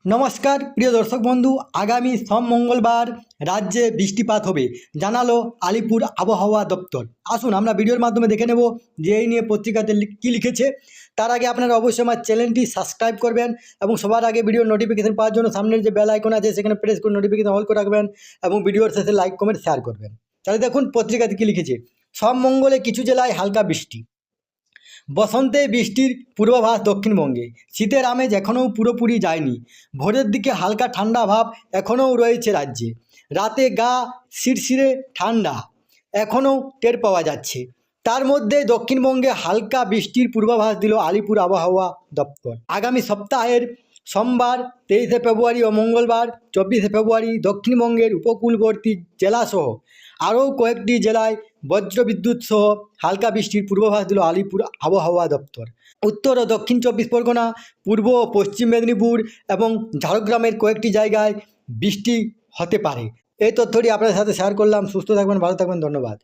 নমস্কার প্রিয় দর্শক বন্ধু, আগামী সোম মঙ্গলবার রাজ্যে বৃষ্টিপাত হবে জানালো আলিপুর আবহাওয়া দপ্তর। আসুন আমরা ভিডিওর মাধ্যমে দেখে নেব যে এই নিয়ে পত্রিকাতে কী লিখেছে। তার আগে আপনারা অবশ্যই আমার চ্যানেলটি সাবস্ক্রাইব করবেন এবং সবার আগে ভিডিওর নোটিফিকেশন পাওয়ার জন্য সামনের যে বেল আইকন আছে সেখানে প্রেস করে নোটিফিকেশন অল করে রাখবেন এবং ভিডিওর শেষে লাইক কমেন্ট শেয়ার করবেন। তাহলে দেখুন পত্রিকাতে কী লিখেছে। সোম মঙ্গলে কিছু জেলায় হালকা বৃষ্টি, বসন্তে বৃষ্টির পূর্বাভাস দক্ষিণবঙ্গে। শীতের আমেজ এখনও পুরোপুরি যায়নি, ভোরের দিকে হালকা ঠান্ডা ভাব এখনও রয়েছে রাজ্যে। রাতে গা শিরশিরে ঠান্ডা এখনও টের পাওয়া যাচ্ছে। তার মধ্যে দক্ষিণবঙ্গে হালকা বৃষ্টির পূর্বাভাস দিল আলিপুর আবহাওয়া দপ্তর। আগামী সপ্তাহের সোমবার 23শে ফেব্রুয়ারি ও মঙ্গলবার 24শে ফেব্রুয়ারি দক্ষিণবঙ্গের উপকূলবর্তী জেলাসহ আরও কয়েকটি জেলায় বজ্রবিদ্যুৎ সহ হালকা বৃষ্টির পূর্বাভাস দিল আলিপুর আবহাওয়া দপ্তর। উত্তর ও দক্ষিণ 24 পরগনা, পূর্ব ও পশ্চিম মেদিনীপুর এবং ঝাড়গ্রামের কয়েকটি জায়গায় বৃষ্টি হতে পারে। এই তথ্যটি আপনাদের সাথে শেয়ার করলাম। সুস্থ থাকবেন, ভালো থাকবেন, ধন্যবাদ।